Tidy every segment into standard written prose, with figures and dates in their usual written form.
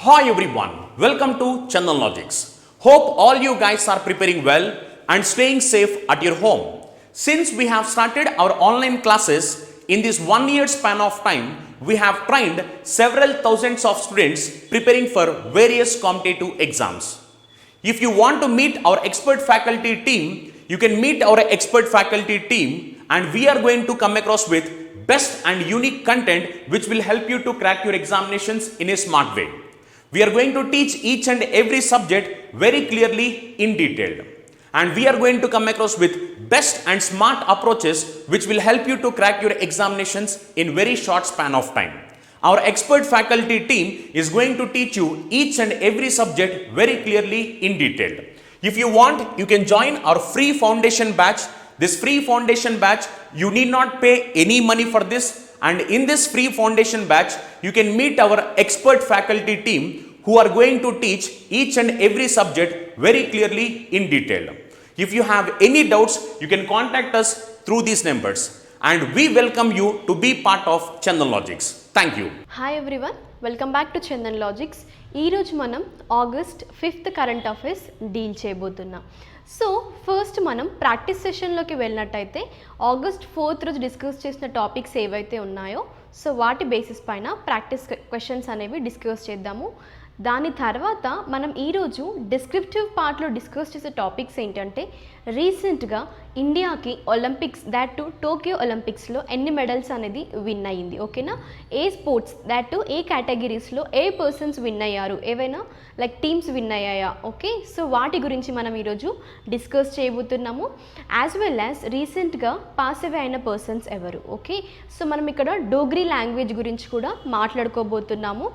Hi everyone, welcome to Chandan Logics. Hope all you guys are preparing well and staying safe at your home. Since we have started our online classes in this 1 year span of time, we have trained several thousands of students preparing for various competitive exams. If you want to meet our expert faculty team, you can meet our expert faculty team and we are going to come across with best and unique content which will help you to crack your examinations in a smart way. We are going to teach each and every subject very clearly in detail. And we are going to come across with best and smart approaches which will help you to crack your examinations in very short span of time. Our expert faculty team is going to teach you each and every subject very clearly in detail. If you want, you can join our free foundation batch. This free foundation batch, you need not pay any money for this. And in this free foundation batch, you can meet our expert faculty team who are going to teach each and every subject very clearly in detail. If you have any doubts, you can contact us through these numbers. And we welcome you to be part of Chandan Logics. Thank you. Hi everyone, welcome back to Chandan Logics. ఈ రోజు మనం August 5th current affairs deal చేయబోతున్నాం. So first మనం practice సెషన్లోకి వెళ్ళినట్టయితే August 4th రోజు discuss చేసిన topics ఏవైతే ఉన్నాయో సో వాటి బేసిస్ పైన ప్రాక్టీస్ క్వశ్చన్స్ అనేవి డిస్కస్ చేద్దాము. దాని తర్వాత మనం ఈరోజు డిస్క్రిప్టివ్ పార్ట్లో డిస్కస్ చేసే టాపిక్స్ ఏంటంటే రీసెంట్గా ఇండియాకి ఒలింపిక్స్ దాట్ టు టోక్యో ఒలింపిక్స్లో ఎన్ని మెడల్స్ అనేది విన్ అయ్యింది, ఓకేనా? ఏ స్పోర్ట్స్ దాట్ టు ఏ కేటగిరీస్లో ఏ పర్సన్స్ విన్ అయ్యారు, ఏవైనా లైక్ టీమ్స్ విన్ అయ్యాయా, ఓకే? సో వాటి గురించి మనం ఈరోజు డిస్కస్ చేయబోతున్నాము. యాజ్ వెల్ యాజ్ రీసెంట్గా పాస్ అవే అయిన పర్సన్స్ ఎవరు, ఓకే? సో మనం ఇక్కడ డోగ్రీ లాంగ్వేజ్ గురించి కూడా మాట్లాడుకోబోతున్నాము.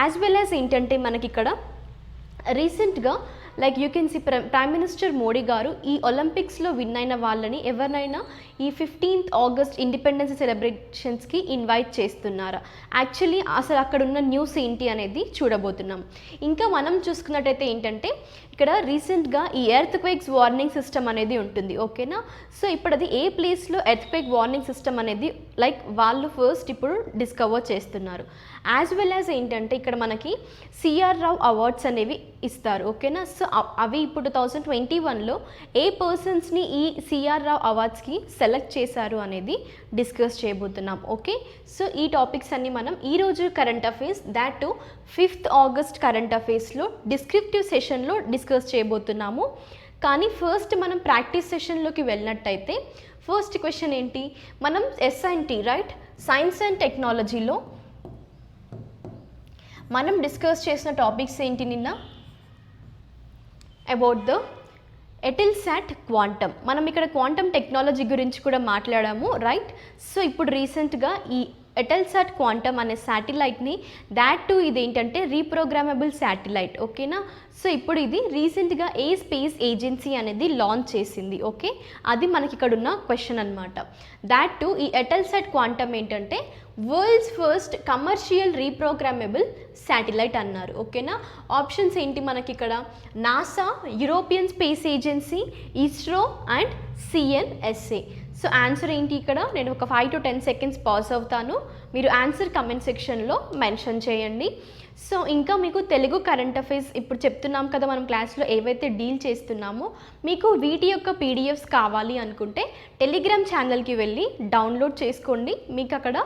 యాజ్ వెల్ యాజ్ ఏంటంటే మనకి ఇక్కడ రీసెంట్గా like you can see prime minister Modi గారు ఈ ఒలింపిక్స్లో విన్ అయిన వాళ్ళని ఎవరినైనా ఈ 15th ఆగస్ట్ ఇండిపెండెన్స్ సెలబ్రేషన్స్కి ఇన్వైట్ చేస్తున్నారా, యాక్చువల్లీ అసలు అక్కడ ఉన్న న్యూస్ ఏంటి అనేది చూడబోతున్నాం. ఇంకా మనం చూసుకున్నట్టయితే ఏంటంటే ఇక్కడ రీసెంట్గా ఈ ఎర్త్ క్వేక్స్ వార్నింగ్ సిస్టమ్ అనేది ఉంటుంది, ఓకేనా? సో ఇప్పుడు అది ఏ ప్లేస్లో ఎర్త్ క్వేక్ వార్నింగ్ సిస్టమ్ అనేది లైక్ వాళ్ళు ఫస్ట్ ఇప్పుడు డిస్కవర్ చేస్తున్నారు. యాజ్ వెల్ యాజ్ ఏంటంటే ఇక్కడ మనకి సిఆర్ రావ్ అవార్డ్స్ అనేవి ఇస్తారు, ఓకేనా? సో అవి ఇప్పుడు 2021లో ఏ పర్సన్స్ని ఈ సిఆర్ రావ్ అవార్డ్స్కి సెలెక్ట్ చేశారు అనేది డిస్కస్ చేయబోతున్నాం, ఓకే? సో ఈ టాపిక్స్ అన్ని మనం ఈరోజు current affairs that too 5th August current అఫైర్స్లో డిస్క్రిప్టివ్ సెషన్లో డిస్కస్ చేయబోతున్నాము. కానీ ఫస్ట్ మనం ప్రాక్టీస్ సెషన్లోకి వెళ్ళినట్టయితే ఫస్ట్ క్వశ్చన్ ఏంటి, మనం ఎస్ఐఎన్టీ రైట్ సైన్స్ అండ్ టెక్నాలజీలో మనం డిస్కస్ చేసిన టాపిక్స్ ఏంటి నిన్న అబౌట్ ద ఎటిల్సాట్ క్వాంటమ్. మనం ఇక్కడ క్వాంటమ్ టెక్నాలజీ గురించి కూడా మాట్లాడాము, రైట్? సో ఇప్పుడు రీసెంట్గా ఈ ఎటెల్సాట్ క్వాంటమ్ అనే శాటిలైట్ని దాట్ టు ఇది ఏంటంటే రీప్రోగ్రామబుల్ శాటిలైట్, ఓకేనా? సో ఇప్పుడు ఇది రీసెంట్గా ఏ స్పేస్ ఏజెన్సీ అనేది లాంచ్ చేసింది, ఓకే? అది మనకి ఇక్కడ ఉన్న క్వశ్చన్ అనమాట. దాట్ టు ఈ ఎటెల్సాట్ క్వాంటమ్ ఏంటంటే world's first commercial reprogrammable satellite అన్నారు, ఓకేనా? ఆప్షన్స్ ఏంటి మనకి ఇక్కడ, NASA, European space agency, ISRO and CNSA. So answer ఏంటి ఇక్కడ, నేను ఒక 5 to 10 seconds పాజ్ అవుతాను, మీరు ఆన్సర్ కమెంట్ సెక్షన్లో మెన్షన్ చేయండి. సో ఇంకా మీకు తెలుగు కరెంట్ అఫైర్స్ ఇప్పుడు చెప్తున్నాం కదా మనం క్లాస్లో ఏవైతే డీల్ చేస్తున్నామో మీకు వీటి యొక్క పీడిఎఫ్స్ కావాలి అనుకుంటే టెలిగ్రామ్ ఛానల్కి వెళ్ళి డౌన్లోడ్ చేసుకోండి. మీకు అక్కడ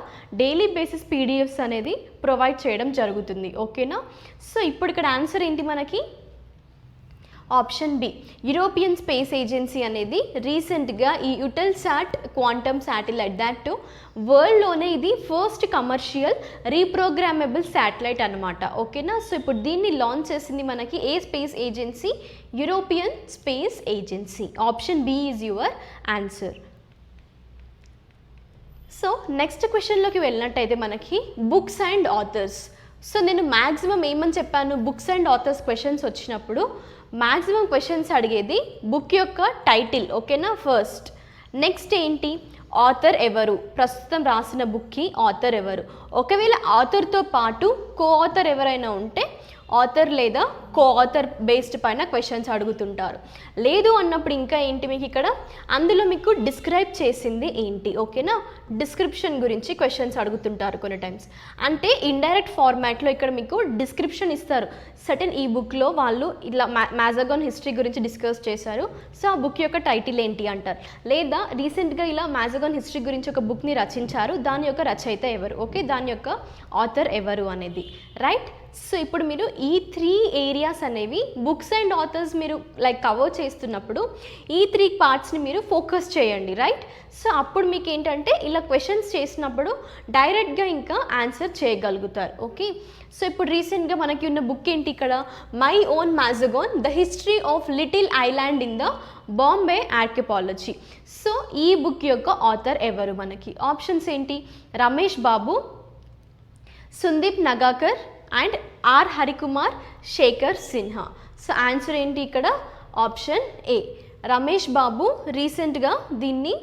డైలీ బేసిస్ పీడిఎఫ్స్ అనేది ప్రొవైడ్ చేయడం జరుగుతుంది, ఓకేనా? సో ఇప్పుడు ఇక్కడ ఆన్సర్ ఏంటి మనకి, option B European space Agency అనేది రీసెంట్గా ఈ Eutelsat quantum satellite that to వరల్డ్లోనే ఇది ఫస్ట్ కమర్షియల్ రీప్రోగ్రామబుల్ శాటిలైట్ అనమాట, ఓకేనా? సో ఇప్పుడు దీన్ని లాంచ్ చేసింది మనకి ఏ space agency, European space agency. Option B is your answer. So next క్వశ్చన్లోకి వెళ్ళినట్టయితే మనకి బుక్స్ అండ్ ఆథర్స్. సో నేను మ్యాక్సిమం ఏమని చెప్పాను, బుక్స్ అండ్ ఆథర్స్ క్వశ్చన్స్ వచ్చినప్పుడు మ్యాక్సిమం క్వశ్చన్స్ అడిగేది బుక్ యొక్క టైటిల్, ఓకేనా? ఫస్ట్ నెక్స్ట్ ఏంటి, ఆథర్ ఎవరు, ప్రస్తుతం రాసిన బుక్కి ఆథర్ ఎవరు. ఒకవేళ ఆథర్తో పాటు కో ఆథర్ ఎవరైనా ఉంటే ఆథర్ లేదా కో ఆథర్ బేస్డ్ పైన క్వశ్చన్స్ అడుగుతుంటారు. లేదు అన్నప్పుడు ఇంకా ఏంటి మీకు ఇక్కడ అందులో మీకు డిస్క్రైబ్ చేసింది ఏంటి, ఓకేనా, డిస్క్రిప్షన్ గురించి క్వశ్చన్స్ అడుగుతుంటారు కొన్ని టైమ్స్. అంటే ఇండైరెక్ట్ ఫార్మాట్లో ఇక్కడ మీకు డిస్క్రిప్షన్ ఇస్తారు. సర్టెన్ ఈ బుక్లో వాళ్ళు ఇట్లా మ్యాజగాన్ హిస్టరీ గురించి డిస్కస్ చేశారు, సో ఆ బుక్ యొక్క టైటిల్ ఏంటి అంటారు. లేదా రీసెంట్గా ఇలా మ్యాజగాన్ హిస్టరీ గురించి ఒక బుక్ని రచించారు, దాని యొక్క రచయిత ఎవరు, ఓకే, దాని యొక్క ఆథర్ ఎవరు అనేది, రైట్. సో ఇప్పుడు మీరు ఈ 3 ఏరియాస్ అనేవి బుక్స్ అండ్ ఆథర్స్ మీరు లైక్ కవర్ చేస్తున్నప్పుడు ఈ 3 పార్ట్స్ని మీరు ఫోకస్ చేయండి, రైట్. సో అప్పుడు మీకు ఏంటంటే ఇలా క్వశ్చన్స్ చేసినప్పుడు డైరెక్ట్గా ఇంకా ఆన్సర్ చేయగలుగుతారు, ఓకే. సో ఇప్పుడు రీసెంట్గా మనకి ఉన్న బుక్ ఏంటి ఇక్కడ, my own Mazagon the history of little island in the Bombay archaeology. So ఈ బుక్ యొక్క ఆథర్ ఎవరు, మనకి ఆప్షన్స్ ఏంటి, Ramesh Babu, Sundeep Nagarkar and R Harikumar, Shekhar Sinha. So answer ఏంటి ఇక్కడ, ఆప్షన్ ఏ, రమేష్ బాబు రీసెంట్గా దీన్ని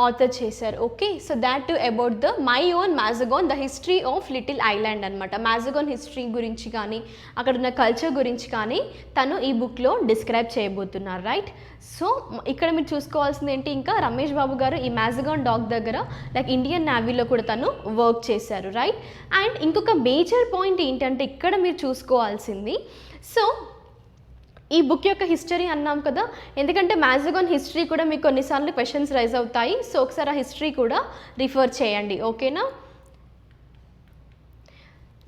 ఆథర్ చేశారు, okay. So that too about the my own Mazagon the history of little island అనమాట. మ్యాజగాన్ హిస్టరీ గురించి కానీ అక్కడ ఉన్న కల్చర్ గురించి కానీ తను ఈ బుక్లో డిస్క్రైబ్ చేయబోతున్నారు, రైట్. సో ఇక్కడ మీరు చూసుకోవాల్సింది ఏంటి, ఇంకా రమేష్ బాబు గారు ఈ మ్యాజగాన్ డాక్ దగ్గర లైక్ ఇండియన్ నేవీలో కూడా తను వర్క్ చేశారు, రైట్. అండ్ ఇంకొక మేజర్ పాయింట్ ఏంటంటే ఇక్కడ మీరు చూసుకోవాల్సింది, సో ఈ బుక్ యొక్క హిస్టరీ అన్నాం కదా, ఎందుకంటే మ్యాజగాన్ హిస్టరీ కూడా మీకు కొన్నిసార్లు క్వశ్చన్స్ రైజ్ అవుతాయి, సో ఒకసారి ఆ హిస్టరీ కూడా రిఫర్ చేయండి, ఓకేనా.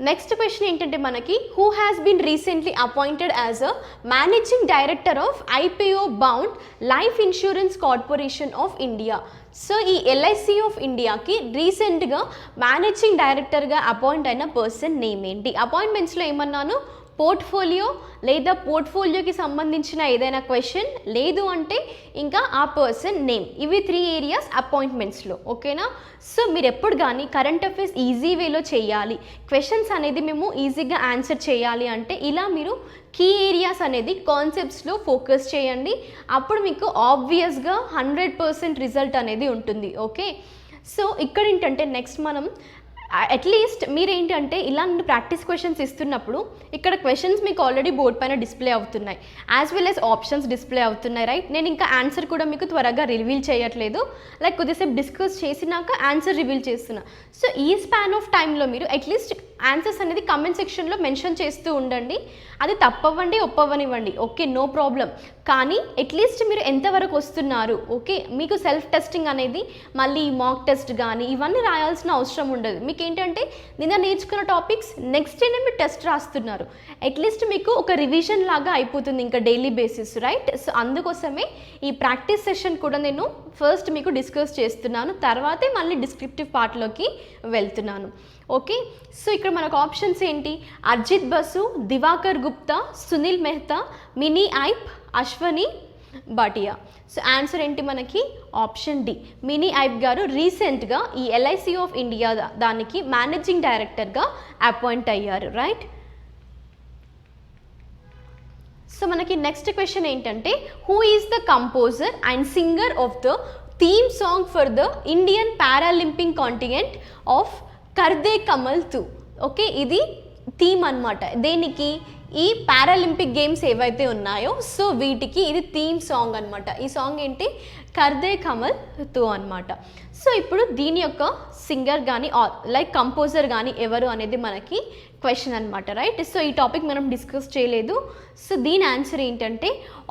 నెక్స్ట్ క్వశ్చన్ ఏంటంటే మనకి, who has been recently appointed as a managing director of IPO bound Life Insurance Corporation of India. So ఈ ఎల్ఐసి ఆఫ్ ఇండియాకి రీసెంట్గా మేనేజింగ్ డైరెక్టర్గా అపాయింట్ అయిన పర్సన్ నేమ్ ఏంటి. అపాయింట్మెంట్స్లో ఏమన్నాను, పోర్ట్ఫోలియో లేదా పోర్ట్ఫోలియోకి సంబంధించిన ఏదైనా క్వశ్చన్, లేదు అంటే ఇంకా ఆ పర్సన్ నేమ్, ఇవి 3 ఏరియాస్ అపాయింట్మెంట్స్లో, ఓకేనా. సో మీరు ఎప్పుడు కానీ కరెంట్ అఫైర్స్ ఈజీ వేలో చేయాలి, క్వశ్చన్స్ అనేది మేము ఈజీగా ఆన్సర్ చేయాలి అంటే ఇలా మీరు కీ ఏరియాస్ అనేది కాన్సెప్ట్స్లో ఫోకస్ చేయండి, అప్పుడు మీకు ఆబ్వియస్గా 100% రిజల్ట్ అనేది ఉంటుంది, ఓకే. సో ఇక్కడ ఏంటంటే నెక్స్ట్ మనం అట్లీస్ట్ మీరేంటంటే ఇలా ప్రాక్టీస్ క్వశ్చన్స్ ఇస్తున్నప్పుడు ఇక్కడ క్వశ్చన్స్ మీకు ఆల్రెడీ బోర్డ్ పైన డిస్ప్లే అవుతున్నాయి, as well as options display అవుతున్నాయి, రైట్. నేను ఇంకా ఆన్సర్ కూడా మీకు త్వరగా రివీల్ చేయట్లేదు, లైక్ కొద్దిసేపు డిస్కస్ చేసినాక ఆన్సర్ రివీల్ చేస్తున్నా. సో ఈ స్పాన్ ఆఫ్ టైంలో మీరు అట్లీస్ట్ ఆన్సర్స్ అనేది కమెంట్ సెక్షన్లో మెన్షన్ చేస్తూ ఉండండి, అది తప్పవ్వండి ఒప్పవనివ్వండి, ఓకే, నో ప్రాబ్లం. కానీ అట్లీస్ట్ మీరు ఎంతవరకు వస్తున్నారు, ఓకే. మీకు సెల్ఫ్ టెస్టింగ్ అనేది మళ్ళీ మాక్ టెస్ట్ కానీ ఇవన్నీ రాయాల్సిన అవసరం ఉండదు. మీకు ఏంటంటే నిన్న నేర్చుకున్న టాపిక్స్ నెక్స్ట్ డేనే మీరు టెస్ట్ రాస్తున్నారు, అట్లీస్ట్ మీకు ఒక రివిజన్ లాగా అయిపోతుంది ఇంకా డైలీ బేసిస్, రైట్. సో అందుకోసమే ఈ ప్రాక్టీస్ సెషన్ కూడా నేను ఫస్ట్ మీకు డిస్కస్ చేస్తున్నాను, తర్వాతే మళ్ళీ డిస్క్రిప్టివ్ పార్ట్లోకి వెళ్తున్నాను, ఓకే. సో ఇక్కడ మనకు ఆప్షన్స్ ఏంటి, అర్జిత్ బసు, దివాకర్ గుప్తా, సునీల్ మెహతా, మినీ ఐప్, అశ్వని భాటియా. సో ఆన్సర్ ఏంటి మనకి, ఆప్షన్ డి, మినీ ఐప్ గారు రీసెంట్గా ఈ ఎల్ఐసి ఆఫ్ ఇండియా దానికి మేనేజింగ్ డైరెక్టర్గా అపాయింట్ అయ్యారు, రైట్. సో మనకి నెక్స్ట్ క్వశ్చన్ ఏంటంటే, who is the composer and singer of the theme song for the Indian Paralympic contingent of Karde Kamaal 2, okay. ఇది థీమ్ అనమాట, దేనికి, ఈ పారాలింపిక్ గేమ్స్ ఏవైతే ఉన్నాయో సో వీటికి ఇది థీమ్ సాంగ్ అనమాట. ఈ సాంగ్ ఏంటి, కర్దే కమల్ 2 అనమాట. సో ఇప్పుడు దీని యొక్క సింగర్ కానీ లైక్ కంపోజర్ కానీ ఎవరు అనేది మనకి క్వశ్చన్ అనమాట, రైట్. సో ఈ టాపిక్ మనం డిస్కస్ చేయలేదు, సో దీని ఆన్సర్ ఏంటంటే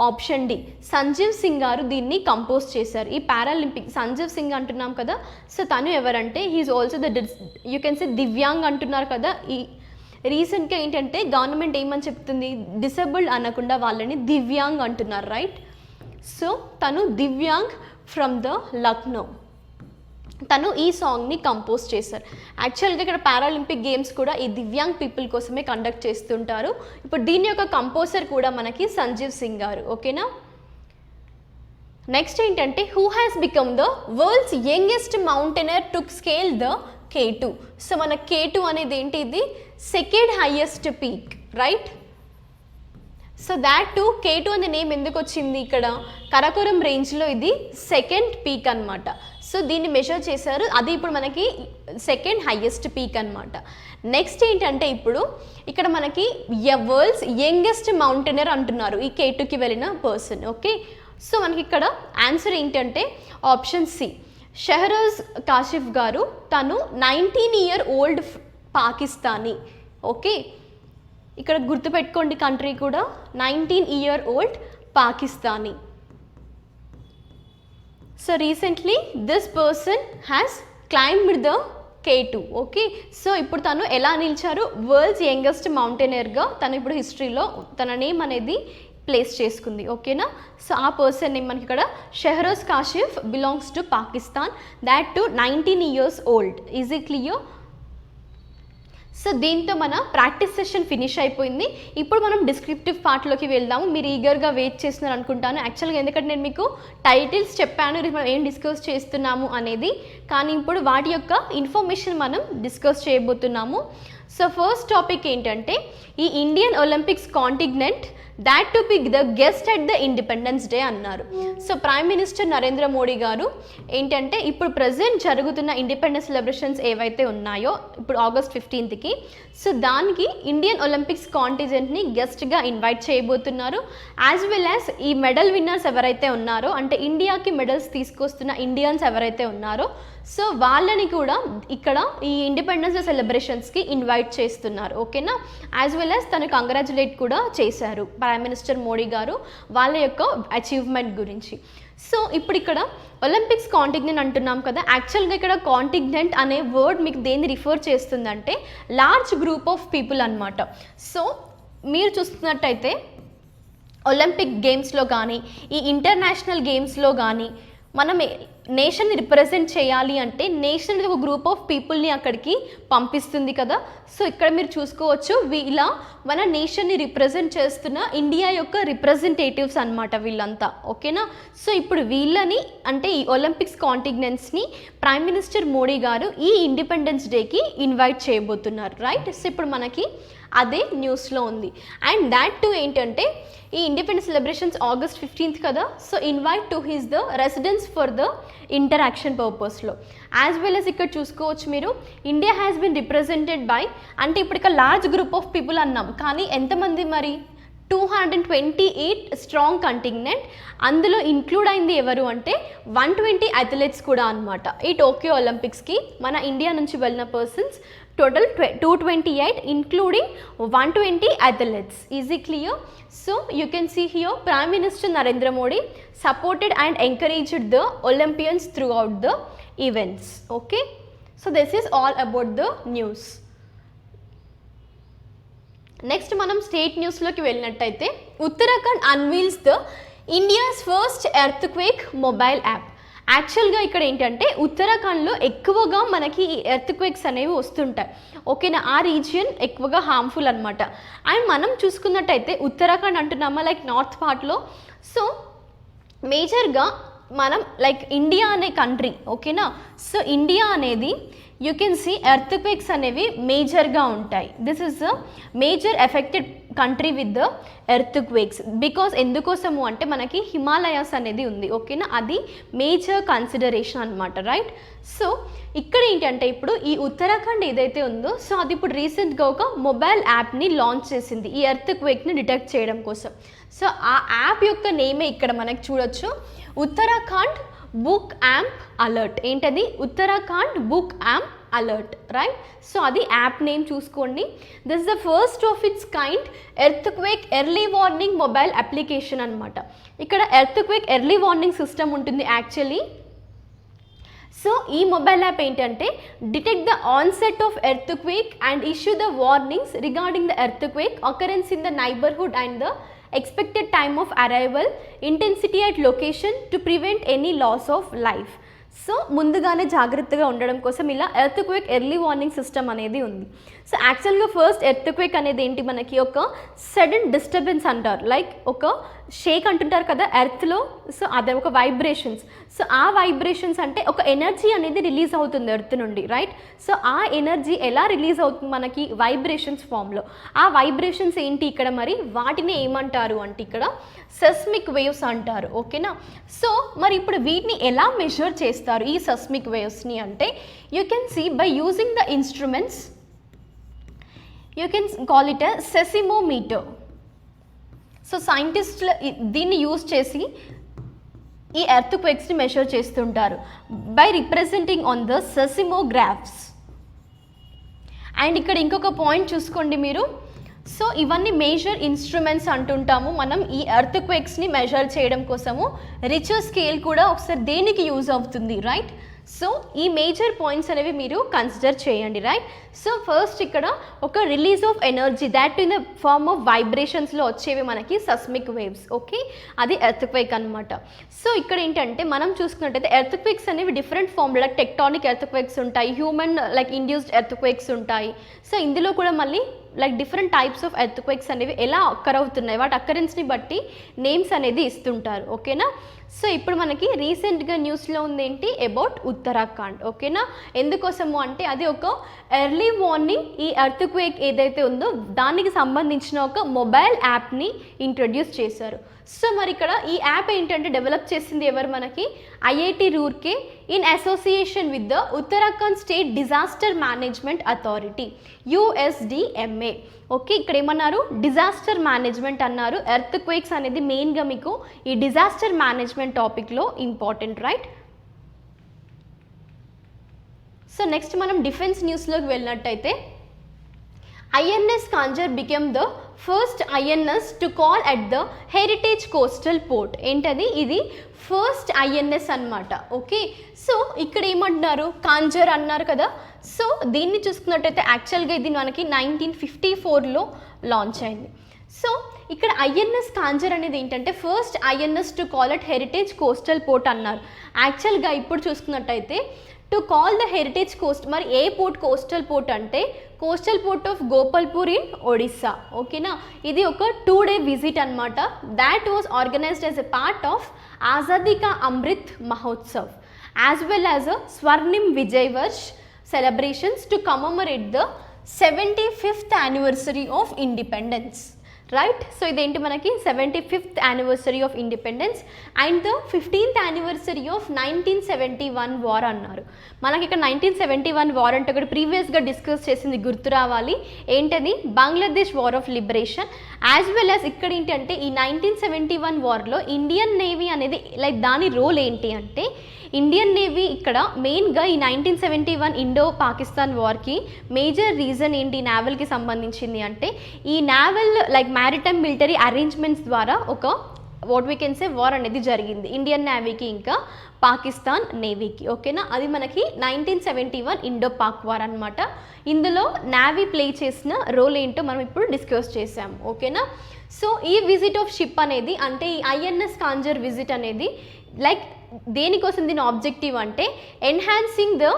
ఆప్షన్ డి, సంజీవ్ సింగ్ గారు దీన్ని కంపోజ్ చేశారు. ఈ పారాలింపిక్ సంజీవ్ సింగ్ అంటున్నాం కదా, సో తను ఎవరంటే he is also the you can say divyang అంటున్నారు కదా. ఈ రీసెంట్గా ఏంటంటే గవర్నమెంట్ ఏమని చెప్తుంది, డిసేబుల్డ్ అనకుండా వాళ్ళని దివ్యాంగ్ అంటున్నారు, రైట్. సో తను దివ్యాంగ్ ఫ్రమ్ ద లక్నో, తను ఈ సాంగ్ని కంపోజ్ చేశారు. యాక్చువల్గా ఇక్కడ పారాలింపిక్ గేమ్స్ కూడా ఈ దివ్యాంగ్ పీపుల్ కోసమే కండక్ట్ చేస్తుంటారు. ఇప్పుడు దీని యొక్క కంపోజర్ కూడా మనకి సంజీవ్ సింగ్ గారు, ఓకేనా. నెక్స్ట్ ఏంటంటే, who has become the world's youngest mountaineer to scale the K2. So మన K2 అనేది ఏంటి, ఇది second highest peak, right. So that to K2 అనే నేమ్ ఎందుకు వచ్చింది, ఇక్కడ కరకోరం రేంజ్లో ఇది సెకండ్ పీక్ అనమాట. సో దీన్ని మెజర్ చేశారు, అది ఇప్పుడు మనకి సెకండ్ హైయెస్ట్ పీక్ అనమాట. నెక్స్ట్ ఏంటంటే ఇప్పుడు ఇక్కడ మనకి వరల్డ్స్ యంగెస్ట్ మౌంటైనర్ అంటున్నారు ఈ K2కి వెళ్ళిన పర్సన్. ఓకే, సో మనకి ఇక్కడ ఆన్సర్ ఏంటంటే ఆప్షన్ సి, షెహరోజ్ కాషిఫ్ గారు. తను 19-year-old పాకిస్తానీ. ఓకే, ఇక్కడ గుర్తుపెట్టుకోండి కంట్రీ కూడా, 19-year-old Pakistani. So recently this person has climbed the K2. Okay, so ఇప్పుడు తను ఎలా నిలిచారు, వరల్డ్స్ యంగెస్ట్ మౌంటైనర్గా తను ఇప్పుడు హిస్టరీలో తన నేమ్ అనేది ప్లేస్ చేసుకుంది. ఓకేనా, సో ఆ పర్సన్ నేమ్ మనకి ఇక్కడ Shehroz Kashif belongs to Pakistan, that too 19 years old. Is it clear? So దీంతో మన ప్రాక్టీస్ సెషన్ ఫినిష్ అయిపోయింది. ఇప్పుడు మనం డిస్క్రిప్టివ్ పార్ట్లోకి వెళ్దాము. మీరు ఈగర్గా వెయిట్ చేస్తున్నారు అనుకుంటాను యాక్చువల్గా, ఎందుకంటే నేను మీకు టైటిల్స్ చెప్పాను మనం ఏం డిస్కస్ చేస్తున్నాము అనేది, కానీ ఇప్పుడు వాటి యొక్క ఇన్ఫర్మేషన్ మనం డిస్కస్ చేయబోతున్నాము. సో ఫస్ట్ టాపిక్ ఏంటంటే ఈ Indian Olympics contingent that to be the guest at the Independence Day అన్నారు. So prime minister Narendra Modi గారు ఏంటంటే ఇప్పుడు ప్రజెంట్ జరుగుతున్న ఇండిపెండెన్స్ సెలబ్రేషన్స్ ఏవైతే ఉన్నాయో ఇప్పుడు August 15th, సో దానికి ఇండియన్ ఒలింపిక్స్ కాంటిజెంట్ని గెస్ట్గా ఇన్వైట్ చేయబోతున్నారు. యాజ్ వెల్ యాజ్ ఈ మెడల్ విన్నర్స్ ఎవరైతే ఉన్నారో, అంటే ఇండియాకి మెడల్స్ తీసుకొస్తున్న ఇండియన్స్ ఎవరైతే ఉన్నారో, సో వాళ్ళని కూడా ఇక్కడ ఈ ఇండిపెండెన్స్ డే సెలబ్రేషన్స్కి ఇన్వైట్ చేస్తున్నారు. ఓకేనా, యాజ్ వెల్ యాజ్ తను కంగ్రాచులేట్ కూడా చేశారు ప్రైమ్ మినిస్టర్ మోడీ గారు వాళ్ళ యొక్క అచీవ్మెంట్ గురించి. సో ఇప్పుడు ఇక్కడ ఒలింపిక్స్ కాంటినెంట్ అంటున్నాం కదా, యాక్చువల్గా ఇక్కడ కాంటినెంట్ అనే వర్డ్ మీకు దేన్ని రిఫర్ చేస్తుందంటే లార్జ్ గ్రూప్ ఆఫ్ పీపుల్ అనమాట. సో మీరు చూస్తున్నట్టయితే ఒలింపిక్ గేమ్స్లో కానీ ఈ ఇంటర్నేషనల్ గేమ్స్లో కానీ మనం నేషన్ని రిప్రజెంట్ చేయాలి అంటే నేషన్ అనేది ఒక గ్రూప్ ఆఫ్ పీపుల్ని అక్కడికి పంపిస్తుంది కదా. సో ఇక్కడ మీరు చూసుకోవచ్చు ఇలా మన నేషన్ని రిప్రజెంట్ చేస్తున్న ఇండియా యొక్క రిప్రజెంటేటివ్స్ అనమాట వీళ్ళంతా. ఓకేనా, సో ఇప్పుడు వీళ్ళని అంటే ఈ ఒలింపిక్స్ కాంటినెంట్స్ని ప్రైమ్ మినిస్టర్ మోడీ గారు ఈ ఇండిపెండెన్స్ డేకి ఇన్వైట్ చేయబోతున్నారు. రైట్, సో ఇప్పుడు మనకి అదే న్యూస్లో ఉంది. అండ్ దాట్ టు ఏంటంటే ఈ ఇండిపెండెన్స్ సెలబ్రేషన్స్ August 15th కదా, so invite to his the residence for the interaction పర్పస్లో. యాజ్ వెల్ as ఇక్కడ చూసుకోవచ్చు మీరు India has been represented by, అంటే ఇప్పుడు ఇక్కడ లార్జ్ గ్రూప్ ఆఫ్ పీపుల్ అన్నాం, కానీ ఎంతమంది మరి 228 స్ట్రాంగ్ కంటినెంట్. అందులో ఇంక్లూడ్ అయింది ఎవరు అంటే 120 అథ్లెట్స్ కూడా అనమాట. ఈ టోక్యో ఒలింపిక్స్కి మన ఇండియా నుంచి వెళ్ళిన persons total 228 including 120 athletes. Is it clear? So you can see here Prime Minister Narendra Modi supported and encouraged the Olympians throughout the events. Okay, so this is all about the news. Next మనం state న్యూస్లోకి వెళ్ళినట్టయితే Uttarakhand unveils the India's first earthquake mobile app. యాక్చువల్గా ఇక్కడ ఏంటంటే ఉత్తరాఖండ్లో ఎక్కువగా మనకి ఈ ఎర్త్క్వేక్స్ అనేవి వస్తుంటాయి. ఓకేనా, ఆ రీజియన్ ఎక్కువగా హార్మ్ఫుల్ అనమాట. అండ్ మనం చూసుకున్నట్టయితే ఉత్తరాఖండ్ అంటున్నామా లైక్ నార్త్ పార్ట్లో, సో మేజర్గా మనం లైక్ ఇండియా అనే కంట్రీ. ఓకేనా, సో ఇండియా అనేది యూ కెన్ సీ ఎర్త్క్వేక్స్ అనేవి మేజర్గా ఉంటాయి. This is the major affected country with the earthquakes because ఎందుకోసము అంటే మనకి హిమాలయాస్ అనేది ఉంది. ఓకేనా, అది మేజర్ కన్సిడరేషన్ అనమాట. రైట్, సో ఇక్కడ ఏంటంటే ఇప్పుడు ఈ ఉత్తరాఖండ్ ఏదైతే ఉందో సో అది ఇప్పుడు రీసెంట్గా ఒక మొబైల్ యాప్ని లాంచ్ చేసింది ఈ ఎర్త్క్వేక్ని డిటెక్ట్ చేయడం కోసం. సో ఆ యాప్ యొక్క నేమే ఇక్కడ మనకి చూడొచ్చు, ఉత్తరాఖండ్ బుక్ యాంప్ అలర్ట్. ఏంటది? Uttarakhand Bhookamp alert. Right, so అది యాప్ నేమ్ చూసుకోండి. This the first of its kind earthquake early warning mobile application అనమాట. ఇక్కడ ఎర్త్క్వేక్ ఎర్లీ వార్నింగ్ సిస్టమ్ ఉంటుంది యాక్చువల్లీ. సో ఈ మొబైల్ యాప్ ఏంటంటే detect the onset of earthquake and issue the warnings regarding the earthquake occurrence in the neighbourhood and the expected time of arrival, intensity at location to prevent any loss of life. So ముందుగానే జాగ్రత్తగా ఉండడం కోసం ఇలా earthquake early warning system అనేది ఉంది. So యాక్చువల్గా first earthquake అనేది ఏంటి, మనకి ఒక సడన్ డిస్టర్బెన్స్ అంటారు. లైక్ ఒక షేక్ అంటుంటారు కదా ఎర్త్లో, సో అదే ఒక వైబ్రేషన్స్. సో ఆ వైబ్రేషన్స్ అంటే ఒక ఎనర్జీ అనేది రిలీజ్ అవుతుంది ఎర్త్ నుండి, రైట్? సో ఆ ఎనర్జీ ఎలా రిలీజ్ అవుతుంది మనకి? వైబ్రేషన్స్ ఫామ్లో. ఆ వైబ్రేషన్స్ ఏంటి ఇక్కడ మరి? వాటిని ఏమంటారు అంటే ఇక్కడ సెస్మిక్ వేవ్స్ అంటారు, ఓకేనా? సో మరి ఇప్పుడు వీటిని ఎలా మెజర్ చేస్తారు ఈ సెస్మిక్ వేవ్స్ని అంటే you can see by using the instruments, you can call it a seismometer. So సైంటిస్టులు దీన్ని యూజ్ చేసి ఈ ఎర్త్ క్వేక్స్ని మెజర్ చేస్తుంటారు by representing on the seismographs. And ఇక్కడ ఇంకొక పాయింట్ చూసుకోండి మీరు. సో ఇవన్నీ మేజర్ ఇన్స్ట్రుమెంట్స్ అంటుంటాము మనం ఈ ఎర్త్ క్వేక్స్ని మెజర్ చేయడం కోసము. రిచర్ స్కేల్ కూడా ఒకసారి దేనికి యూజ్ అవుతుంది, రైట్? సో ఈ మేజర్ పాయింట్స్ అనేవి మీరు కన్సిడర్ చేయండి, రైట్? సో ఫస్ట్ ఇక్కడ ఒక release of energy that in the form of వైబ్రేషన్స్లో వచ్చేవి మనకి సెస్మిక్ వేవ్స్, ఓకే? అది ఎర్త్ క్వేక్ అనమాట. సో ఇక్కడ ఏంటంటే మనం చూసుకున్నట్టయితే ఎర్త్ క్వేక్స్ అనేవి different form, like tectonic earthquakes ఉంటాయి, human like induced earthquakes ఉంటాయి. సో ఇందులో కూడా మళ్ళీ like different types of earthquakes అనేవి ఎలా అక్కర్ అవుతున్నాయి, వాటి అక్కరెన్స్ని బట్టి నేమ్స్ అనేది ఇస్తుంటారు, ఓకేనా? సో ఇప్పుడు మనకి రీసెంట్గా న్యూస్లో ఉంది ఏంటి అబౌట్ ఉత్తరాఖండ్, ఓకేనా? ఎందుకోసము అంటే అది ఒక ఎర్లీ వార్నింగ్ ఈ ఎర్త్ క్వేక్ ఏదైతే ఉందో దానికి సంబంధించిన ఒక మొబైల్ యాప్ని ఇంట్రడ్యూస్ చేశారు. సో మరి ఇక్కడ ఈ యాప్ ఏంటంటే డెవలప్ చేసింది ఎవరు మనకి? IIT Roorkee in association with the Uttarakhand state disaster management authority, USDMA. Okay, ఇక్కడ ఏమన్నారు? డిజాస్టర్ మేనేజ్మెంట్ అన్నారు. ఎర్త్ క్వేక్స్ అనేది మెయిన్గా మీకు ఈ డిజాస్టర్ మేనేజ్మెంట్ టాపిక్లో ఇంపార్టెంట్, రైట్? సో నెక్స్ట్ మనం డిఫెన్స్ న్యూస్లోకి వెళ్ళినట్టయితే INS Kanjar became the first INS to call at the Heritage Coastal Port. ఏంటది? ఇది ఫస్ట్ INS అన్నమాట, ఓకే? సో ఇక్కడ ఏమంటున్నారు? కాంజర్ అన్నారు కదా. సో దీన్ని చూసుకున్నట్టయితే యాక్చువల్గా ఇది మనకి 1954లో లాంచ్ అయింది. సో ఇక్కడ INS కాంజర్ అనేది ఏంటంటే first INS to call at heritage coastal port అన్నారు. యాక్చువల్గా ఇప్పుడు చూసుకున్నట్టయితే to call the heritage coast, మరి ఏ పోర్ట్? కోస్టల్ పోర్ట్ అంటే coastal port of Gopalpur in Odisha, ఓకేనా? ఇది ఒక 2 day విజిట్ అనమాట. That was organised as a part of Azadi ka Amrit Mahotsav as well as a Swarnim Vijay Varsh celebrations to commemorate the 75th anniversary of independence, right? So ఇదేంటి మనకి 75th anniversary of independence and the 15th anniversary of 1971 war అన్నారు. మనకి ఇక్కడ 1971 war అంటే ఒకటి ప్రీవియస్గా discuss చేసింది గుర్తు రావాలి. ఏంటది? Bangladesh war of liberation. As well as ఇక్కడ ఏంటంటే ఈ 1971 వార్లో ఇండియన్ నేవీ అనేది లైక్ దాని రోల్ ఏంటి అంటే ఇండియన్ నేవీ ఇక్కడ మెయిన్గా ఈ 1971 ఇండో పాకిస్తాన్ వార్కి మేజర్ రీజన్ ఏంటి నావల్కి సంబంధించింది అంటే ఈ నావల్ లైక్ మ్యారిటైమ్ మిలిటరీ అరేంజ్మెంట్స్ ద్వారా ఒక what we can say war అనేది జరిగింది ఇండియన్ నేవీకి ఇంకా పాకిస్తాన్ నేవీకి, ఓకేనా? అది మనకి 1971 ఇండో పాక్ వార్ అనమాట. ఇందులో నేవీ ప్లే చేసిన రోల్ ఏంటో మనం ఇప్పుడు డిస్కస్ చేసాము, ఓకేనా? సో ఈ విజిట్ ఆఫ్ షిప్ అనేది అంటే ఈ INS కాంజర్ విజిట్ అనేది లైక్ దేనికోసం దీని ఆబ్జెక్టివ్ అంటే enhancing the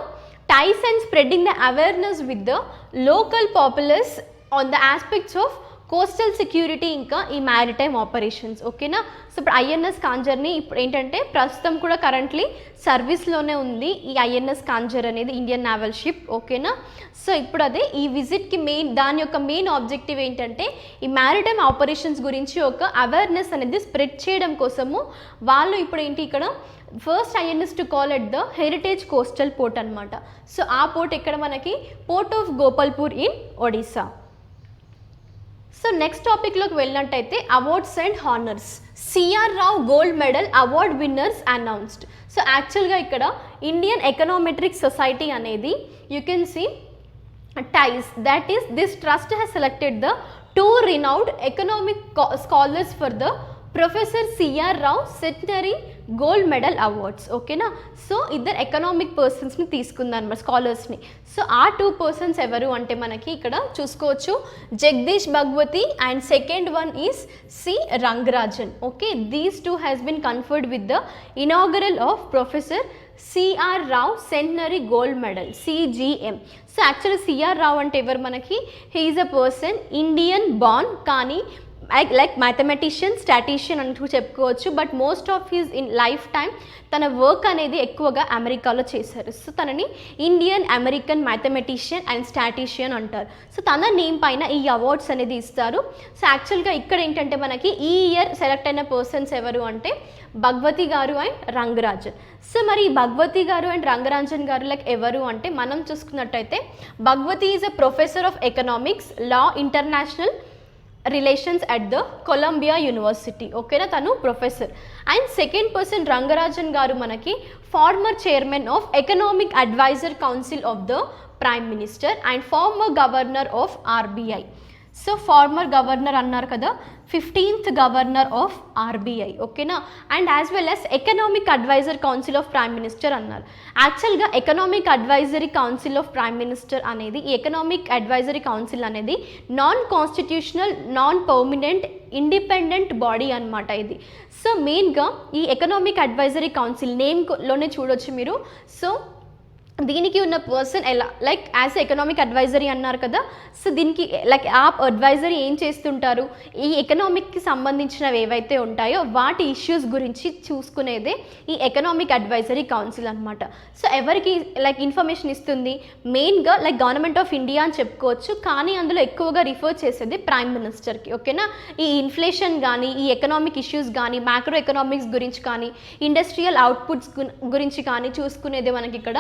ties and spreading the awareness with the local populace on the aspects of coastal security ఇంకా ఈ మ్యారిటైమ్ ఆపరేషన్స్, ఓకేనా? సో ఇప్పుడు INS కాంజర్ని ఇప్పుడు ఏంటంటే ప్రస్తుతం కూడా కరెంట్లీ సర్వీస్లోనే ఉంది ఈ INS కాంజర్ అనేది ఇండియన్ నావల్ షిప్, ఓకేనా? సో ఇప్పుడు అదే ఈ విజిట్కి దాని యొక్క మెయిన్ ఆబ్జెక్టివ్ ఏంటంటే ఈ మ్యారిటైమ్ ఆపరేషన్స్ గురించి ఒక అవేర్నెస్ అనేది స్ప్రెడ్ చేయడం కోసము వాళ్ళు ఇప్పుడు ఏంటి ఇక్కడ first INS to call at the heritage coastal port అనమాట. సో ఆ పోర్ట్ ఎక్కడ మనకి port of Gopalpur in Odisha. So next టాపిక్లోకి వెళ్ళినట్టయితే awards and honours. CR Rao gold medal award winners announced. So యాక్చువల్గా ఇక్కడ ఇండియన్ ఎకనామెట్రిక్ సొసైటీ అనేది you can see TISE, that is this trust has selected the 2 renowned economic scholars for the professor C R Rao centenary gold medal awards, ఓకేనా? So ఇద్దరు economic పర్సన్స్ని తీసుకుందన్నమాట, స్కాలర్స్ని. So ఆ 2 persons ఎవరు అంటే మనకి ఇక్కడ చూసుకోవచ్చు Jagdish Bhagwati and second one is C Rangarajan, okay? These 2 has been conferred with the inaugural of professor C R Rao centenary gold medal CGM. So actually C R Rao అంటే ఎవరు మనకి? He is a person Indian born కానీ లైక్ మ్యాథమెటిషియన్, స్టాటిషియన్ అంటూ చెప్పుకోవచ్చు. But most of his in life time తన work అనేది ఎక్కువగా అమెరికాలో చేశారు. సో తనని ఇండియన్ అమెరికన్ మ్యాథమెటిషియన్ అండ్ స్టాటిషియన్ అంటారు. సో తన నేమ్ పైన ఈ అవార్డ్స్ అనేది ఇస్తారు. సో యాక్చువల్గా ఇక్కడ ఏంటంటే మనకి ఈ ఇయర్ సెలెక్ట్ అయిన పర్సన్స్ ఎవరు అంటే భగవతి గారు అండ్ రంగరాజన్. సో మరి భగవతి గారు అండ్ రంగరాజన్ గారు లైక్ ఎవరు అంటే మనం చూసుకున్నట్టయితే Bhagwati is a professor of economics, law, international relations at the Columbia university. ఓకేనా, తను professor. And second person Rangarajan garu మనకి former chairman of economic advisor council of the prime minister and former governor of RBI. So former governor అన్నారు కదా, 15th governor of RBI. ఓకేనా, and as well as economic advisor council of prime minister అన్నారు. యాక్చువల్గా economic advisory council of prime minister అనేది, ఈ economic advisory council అనేది non constitutional, non permanent, independent body అనమాట ఇది. సో మెయిన్గా ఈ ఎకనామిక్ అడ్వైజరీ కౌన్సిల్ నేమ్లోనే చూడొచ్చు మీరు. సో దీనికి ఉన్న పర్సన్ ఎలా లైక్ యాజ్ ఎకనామిక్ అడ్వైజరీ అన్నారు కదా, సో దీనికి లైక్ ఆ అడ్వైజరీ ఏం చేస్తుంటారు, ఈ ఎకనామిక్కి సంబంధించినవి ఏవైతే ఉంటాయో వాటి ఇష్యూస్ గురించి చూసుకునేదే ఈ ఎకనామిక్ అడ్వైజరీ కౌన్సిల్ అనమాట. సో ఎవరికి లైక్ ఇన్ఫర్మేషన్ ఇస్తుంది, మెయిన్గా లైక్ గవర్నమెంట్ ఆఫ్ ఇండియా అని చెప్పుకోవచ్చు, కానీ అందులో ఎక్కువగా రిఫర్ చేసేది ప్రైమ్ మినిస్టర్కి. ఓకేనా, ఈ ఇన్ఫ్లేషన్ కానీ, ఈ ఎకనామిక్ ఇష్యూస్ కానీ, మ్యాక్రో ఎకనామిక్స్ గురించి కానీ, ఇండస్ట్రియల్ అవుట్పుట్స్ గురించి కానీ చూసుకునేది మనకి ఇక్కడ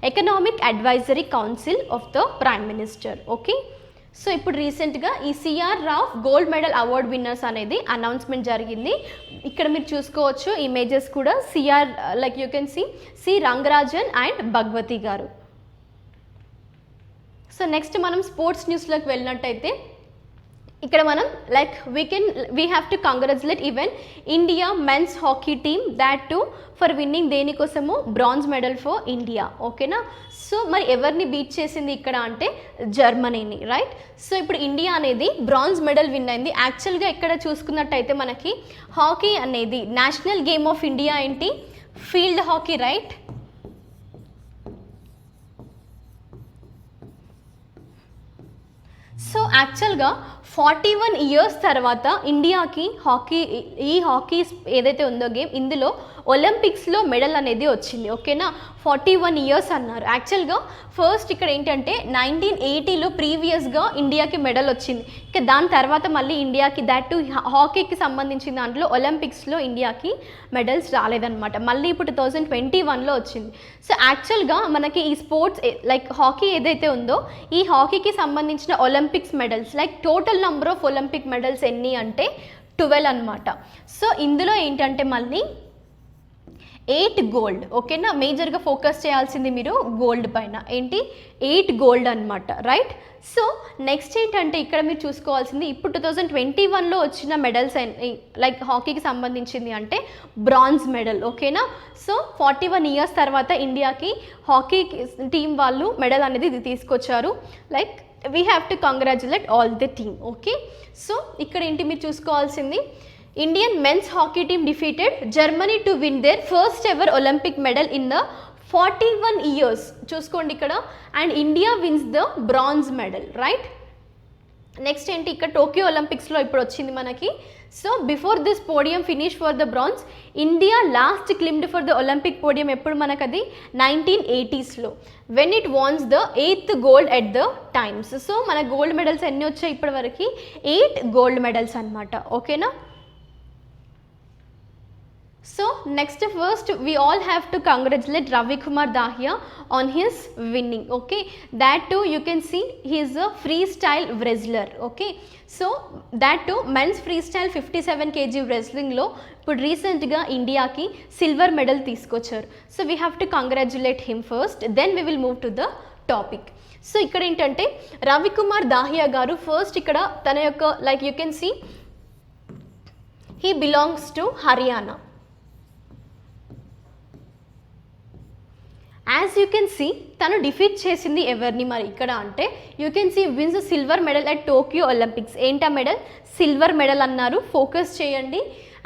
economic advisory council of the prime minister. Okay, so ఇప్పుడు రీసెంట్గా ఈ CR Rao gold medal award winners అనేది అనౌన్స్మెంట్ జరిగింది. ఇక్కడ మీరు చూసుకోవచ్చు ఇమేజెస్ కూడా, CR like you can see Rangarajan and Bhagwati garu. So next మనం స్పోర్ట్స్ న్యూస్లోకి వెళ్ళినట్టయితే ఇక్కడ మనం like we have to congratulate even India men's hockey team that too for winning దేనికోసము బ్రాంజ్ మెడల్ ఫర్ ఇండియా. ఓకేనా, సో మరి ఎవరిని బీట్ చేసింది ఇక్కడ అంటే జర్మనీని, రైట్. సో ఇప్పుడు ఇండియా అనేది బ్రాంజ్ మెడల్ విన్ అయింది. యాక్చువల్గా ఇక్కడ చూసుకున్నట్టయితే మనకి హాకీ అనేది నేషనల్ గేమ్ ఆఫ్ ఇండియా ఏంటి, ఫీల్డ్ హాకీ, రైట్. సో యాక్చువల్గా 41 ఇయర్స్ తర్వాత ఇండియాకి ఈ హాకీ ఏదైతే ఉందో గేమ్, ఇందులో ఒలింపిక్స్లో మెడల్ అనేది వచ్చింది. ఓకేనా, 41 ఇయర్స్ అన్నారు. యాక్చువల్గా ఫస్ట్ ఇక్కడ ఏంటంటే 1980లో ప్రీవియస్గా ఇండియాకి మెడల్ వచ్చింది. ఇక దాని తర్వాత మళ్ళీ ఇండియాకి దట్ టు హాకీకి సంబంధించిన దాంట్లో ఒలింపిక్స్లో ఇండియాకి మెడల్స్ రాలేదన్నమాట. మళ్ళీ ఇప్పుడు 2021లో వచ్చింది. సో యాక్చువల్గా మనకి ఈ స్పోర్ట్స్ లైక్ హాకీ ఏదైతే ఉందో, ఈ హాకీకి సంబంధించిన Olympics medals like total number of Olympic medals ఎన్ని అంటే 12 అనమాట. సో ఇందులో ఏంటంటే మళ్ళీ 8 గోల్డ్. ఓకేనా, మేజర్గా ఫోకస్ చేయాల్సింది మీరు గోల్డ్ పైన, ఏంటి 8 గోల్డ్ అనమాట, రైట్. సో నెక్స్ట్ ఏంటంటే ఇక్కడ మీరు చూసుకోవాల్సింది ఇప్పుడు 2021లో వచ్చిన మెడల్స్ లైక్ హాకీకి సంబంధించింది అంటే బ్రాంజ్ మెడల్. ఓకేనా, సో 41 ఇయర్స్ తర్వాత ఇండియాకి హాకీ టీం వాళ్ళు మెడల్ అనేది తీసుకొచ్చారు. Like we have to congratulate all the team. Okay, so ఇక్కడ ఏంటి మీరు చూసుకోవాల్సింది, Indian men's hockey team defeated Germany to win their first ever Olympic medal in the 41 years. చూసుకోండి ఇక్కడ, and India wins the bronze medal, right. Next ఏంటి ఇక్కడ Tokyo ఒలింపిక్స్లో ఇప్పుడు వచ్చింది మనకి. So before this podium finish for the bronze, India last climbed for the Olympic podium ఎప్పుడు మనకు అది 1980sలో when it won the 8th gold at the times. So మన గోల్డ్ మెడల్స్ ఎన్ని వచ్చాయి ఇప్పటి వరకు, 8 గోల్డ్ మెడల్స్ అనమాట. ఓకేనా, so next first we all have to congratulate Ravi Kumar Dahiya on his winning. Okay, that too you can see he is a freestyle wrestler. Okay, so that too men's freestyle 57 kg wrestling లో ఇప్పుడు రీసెంట్గా ఇండియాకి silver medal తీసుకొచ్చారు. So we have to congratulate him first, then we will move to the topic. So ఇక్కడ ఏంటంటే Ravikumar Dahiya garu first ఇక్కడ తన యొక్క like you can see he belongs to Haryana. As you can see తను డిఫీట్ చేసింది ఎవరిని మరి ఇక్కడ అంటే you can see wins silver medal at Tokyo Olympics. ఏంటా మెడల్, సిల్వర్ మెడల్ అన్నారు, ఫోకస్ చేయండి.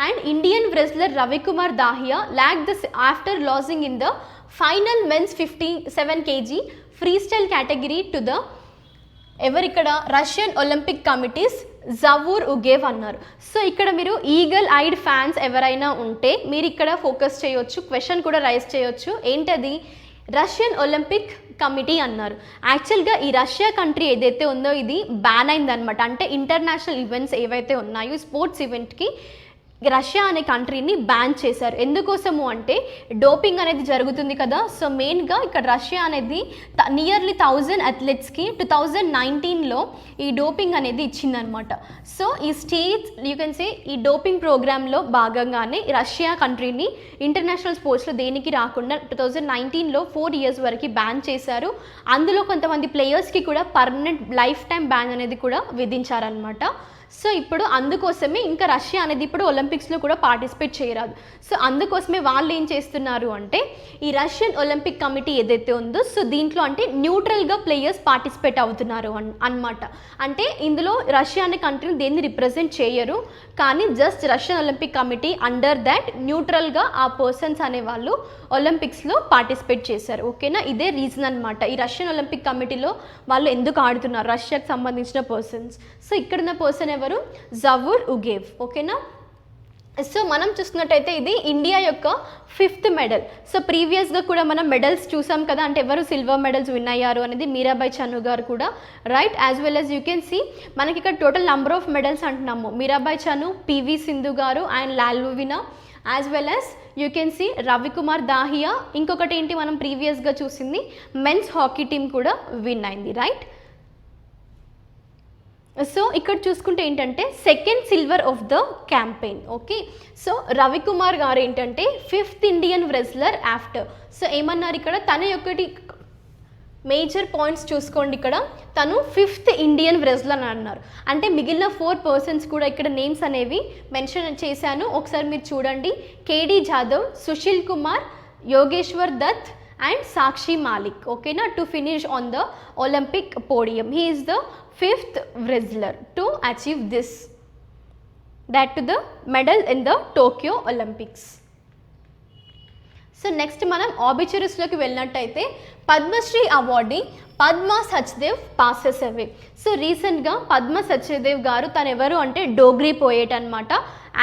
And Indian wrestler Ravikumar Dahiya lock this after losing in the final men's 57 kg freestyle category to the ఎవరిక్కడ Russian Olympic committees Zavur Uguev అన్నారు. So ఇక్కడ మీరు eagle I'd fans ఎవరైనా ఉంటే మీరు ఇక్కడ ఫోకస్ చేయొచ్చు, క్వశ్చన్ కూడా రైజ్ చేయొచ్చు. ఏంటది? రష్యన్ ఒలింపిక్ కమిటీ అన్నారు. యాక్చువల్గా ఈ రష్యా కంట్రీ ఏదైతే ఉందో ఇది బ్యాన్ అయిందనమాట. అంటే ఇంటర్నేషనల్ ఈవెంట్స్ ఏవైతే ఉన్నాయో స్పోర్ట్స్ ఈవెంట్కి రష్యా అనే కంట్రీని బ్యాన్ చేశారు. ఎందుకోసము అంటే డోపింగ్ అనేది జరుగుతుంది కదా. సో మెయిన్గా ఇక్కడ రష్యా అనేది నియర్లీ 1000 అథ్లెట్స్కి 2019లో ఈ డోపింగ్ అనేది ఇచ్చిందనమాట. సో ఈ స్టేట్స్ యూ కెన్ సే ఈ డోపింగ్ ప్రోగ్రాంలో భాగంగానే రష్యా కంట్రీని ఇంటర్నేషనల్ స్పోర్ట్స్లో దేనికి రాకుండా 2019లో 4 years వరకు బ్యాన్ చేశారు. అందులో కొంతమంది ప్లేయర్స్కి కూడా పర్మనెంట్ లైఫ్ టైం బ్యాన్ అనేది కూడా విధించారనమాట. సో ఇప్పుడు అందుకోసమే ఇంకా రష్యా అనేది ఇప్పుడు ఒలింపిక్స్లో కూడా పార్టిసిపేట్ చేయరాదు. సో అందుకోసమే వాళ్ళు ఏం చేస్తున్నారు అంటే ఈ రష్యన్ ఒలింపిక్ కమిటీ ఏదైతే ఉందో సో దీంట్లో అంటే న్యూట్రల్గా ప్లేయర్స్ పార్టిసిపేట్ అవుతున్నారు అన్నమాట. అంటే ఇందులో రష్యా అనే కంట్రీని దేన్ని రిప్రజెంట్ చేయరు, కానీ just Russian Olympic committee under that న్యూట్రల్గా ఆ పర్సన్స్ అనే వాళ్ళు ఒలింపిక్స్లో పార్టిసిపేట్ చేశారు. ఓకేనా, ఇదే రీజన్ అనమాట ఈ రష్యన్ ఒలింపిక్ కమిటీలో వాళ్ళు ఎందుకు ఆడుతున్నారు, రష్యాకి సంబంధించిన పర్సన్స్. సో ఇక్కడున్న పర్సన్ ఎవరు? జవూర్ ఉగేవ్. ఓకేనా. సో మనం చూసుకున్నట్టయితే ఇది ఇండియా యొక్క 5th మెడల్. సో ప్రీవియస్గా కూడా మనం మెడల్స్ చూసాం కదా, అంటే ఎవరు సిల్వర్ మెడల్స్ విన్ అయ్యారు అనేది మీరాబాయి చను గారు కూడా, right. As well as you can see మనకి ఇక్కడ టోటల్ నెంబర్ ఆఫ్ మెడల్స్ అంటున్నాము. మీరాబాయి చను, పివి సింధు గారు and లాల్వినా, as well as you can see Ravikumar Dahiya. ఇంకొకటి ఏంటి మనం ప్రీవియస్గా చూసింది మెన్స్ హాకీ టీం కూడా విన్ అయింది, రైట్. సో ఇక్కడ చూసుకుంటే ఏంటంటే 2nd silver of the campaign. Okay, so Ravikumar గారు ఏంటంటే 5th Indian wrestler after. So ఏమన్నారు ఇక్కడ తన యొక్కటి మేజర్ పాయింట్స్ చూసుకోండి. ఇక్కడ తను 5th ఇండియన్ రెజ్లర్ అని అన్నారు. అంటే మిగిలిన 4 పర్సన్స్ కూడా ఇక్కడ నేమ్స్ అనేవి మెన్షన్ చేశాను, ఒకసారి మీరు చూడండి. KD Jadhav, Sushil Kumar, Yogeshwar Dutt and Sakshi Malik, okay na, to finish on the Olympic podium. He is the 5th wrestler to achieve this, that to the medal in the Tokyo Olympics. So next మనం ఆబిచరీస్లోకి వెళ్ళినట్టయితే Padmashri awardee Padma Sachdev passes away. So రీసెంట్గా పద్మా సచ్దేవ్ గారు తను ఎవరు అంటే Dogri poet అనమాట.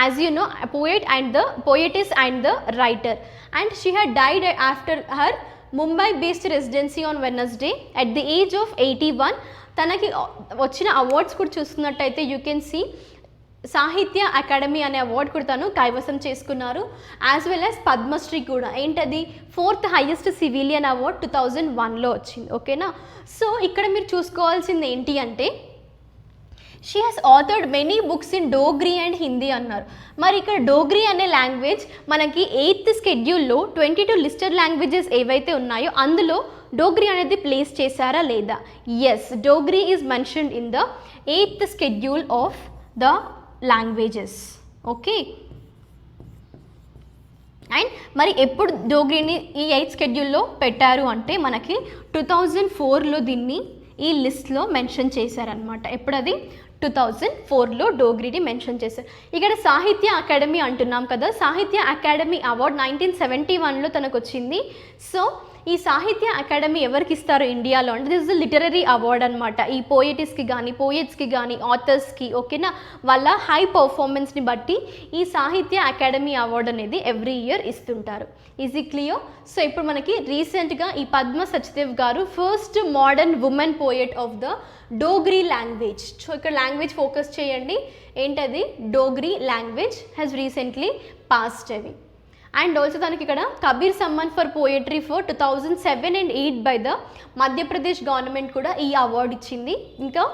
As you know poetess and the writer, and she had died after her Mumbai based residency on Wednesday at the age of 81. తనకి వచ్చిన అవార్డ్స్ కూడా చూసుకున్నట్టయితే యూ కెన్ సీ సాహిత్య అకాడమీ అనే అవార్డు కూడా తను కైవసం చేసుకున్నారు. యాజ్ వెల్ యాజ్ పద్మశ్రీ కూడా, ఏంటది 4th హైయెస్ట్ సివిలియన్ అవార్డ్ 2001లో వచ్చింది. ఓకేనా. సో ఇక్కడ మీరు చూసుకోవాల్సింది ఏంటి అంటే she has authored many books in Dogri and Hindi అన్నారు. మరి ఇక్కడ డోగ్రీ అనే లాంగ్వేజ్ మనకి 8th షెడ్యూల్లో 22 లిస్టెడ్ లాంగ్వేజెస్ ఏవైతే ఉన్నాయో అందులో డోగ్రీ అనేది ప్లేస్ చేశారా లేదా? Yes, Dogri is mentioned in the 8th schedule of the languages. Okay, and మరి ఎప్పుడు డోగ్రీని ఈ 8th షెడ్యూల్లో పెట్టారు అంటే మనకి 2004లో దీన్ని ఈ లిస్ట్లో మెన్షన్ చేశారనమాట. ఎప్పుడది 2004లో డోగ్రీని మెన్షన్ చేశారు. ఇక్కడ సాహిత్య అకాడమీ అంటున్నాం కదా, సాహిత్య అకాడమీ అవార్డ్ 1971లో తనకు వచ్చింది. సో ఈ సాహిత్య అకాడమీ ఎవరికి ఇస్తారు ఇండియాలో అంటే దిస్ ఇస్ లిటరరీ అవార్డ్ అనమాట. ఈ పోయెటిస్కి కానీ పోయెట్స్కి కానీ ఆథర్స్కి, ఓకేనా, వాళ్ళ హై పర్ఫార్మెన్స్ని బట్టి ఈ సాహిత్య అకాడమీ అవార్డ్ అనేది ఎవ్రీ ఇయర్ ఇస్తుంటారు. Easy clear. సో ఇప్పుడు మనకి రీసెంట్గా ఈ పద్మ సచ్దేవ్ గారు first modern women poet of the Dogri language. So ఇక్కడ లాంగ్వేజ్ ఫోకస్ చేయండి, ఏంటది Dogri language has recently passed away. And also తనకి ఇక్కడ Kabir Samman for poetry for 2007 and 2008 by the Madhya Pradesh government కూడా ఈ అవార్డు ఇచ్చింది. ఇంకా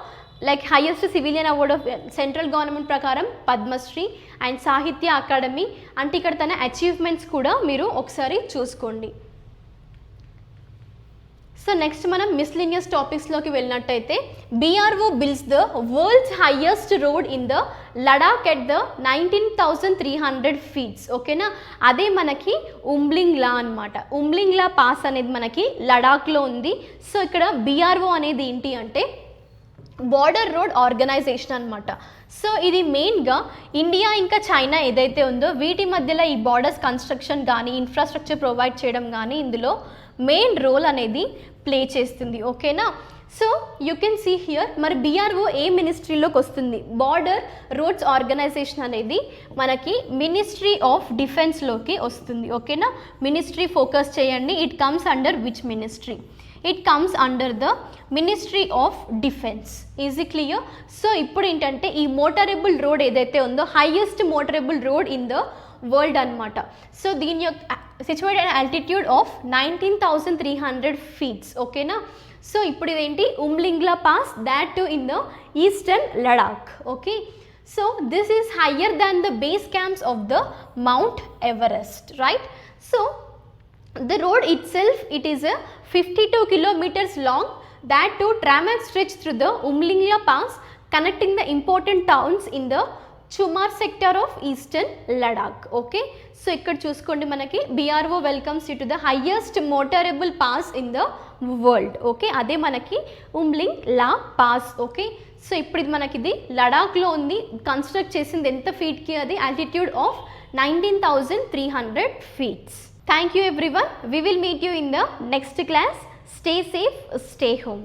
like highest civilian award of central government ప్రకారం పద్మశ్రీ అండ్ సాహిత్య అకాడమీ. అంటే ఇక్కడ తన అచీవ్మెంట్స్ కూడా మీరు ఒకసారి చూసుకోండి. సో నెక్స్ట్ మనం మిస్లీనియస్ టాపిక్స్లోకి వెళ్ళినట్టయితే BRO builds the world's highest road in the Ladakh at the 19,300 feet. ఓకేనా, అదే మనకి ఉమ్లింగ్లా అనమాట. ఉమ్లింగ్లా పాస్ అనేది మనకి లడాక్లో ఉంది. సో ఇక్కడ బీఆర్ఓ అనేది ఏంటి అంటే బార్డర్ రోడ్ ఆర్గనైజేషన్ అనమాట. సో ఇది మెయిన్గా ఇండియా ఇంకా చైనా ఏదైతే ఉందో వీటి మధ్యలో ఈ బార్డర్స్ కన్స్ట్రక్షన్ కానీ ఇన్ఫ్రాస్ట్రక్చర్ ప్రొవైడ్ చేయడం కానీ ఇందులో మెయిన్ రోల్ అనేది ప్లే చేస్తుంది. ఓకేనా. So you can see here మరి బీఆర్ఓ ఏ మినిస్ట్రీలోకి వస్తుంది, బార్డర్ రోడ్స్ ఆర్గనైజేషన్ అనేది మనకి మినిస్ట్రీ ఆఫ్ డిఫెన్స్లోకి వస్తుంది. ఓకేనా, మినిస్ట్రీ ఫోకస్ చేయండి. It comes under which ministry? It comes under the ministry of defence. Easy clear? So ఇప్పుడు ఏంటంటే ఈ మోటరబుల్ రోడ్ ఏదైతే ఉందో highest motorable road in the world అనమాట. సో దీని యొక్క సిచ్యువేటెడ్ ఆల్టిట్యూడ్ ఆఫ్ 19,300 feet. ఓకేనా, సో ఇప్పుడు ఇదేంటి Umlingla pass, that to in the eastern Ladakh. Okay, so this is higher than the base camps of the mount Everest, right? So the road itself, it is a 52 kilometers long, that too tramway stretch through the Umlingla Pass, connecting the important towns in the Chumar sector of eastern Ladakh. Okay, so ikkada chuskondi manaki BRO welcomes you to the highest motorable pass in the world. Okay, ade manaki Umlingla Pass. Okay, so ఇప్పుడు ఇది మనకి ఇది లడాఖ్లో ఉంది, construct చేసింది ఎంత ఫీట్కి? అది altitude of 19,300 feet. Thank you everyone. We will meet you in the next class. Stay safe, stay home.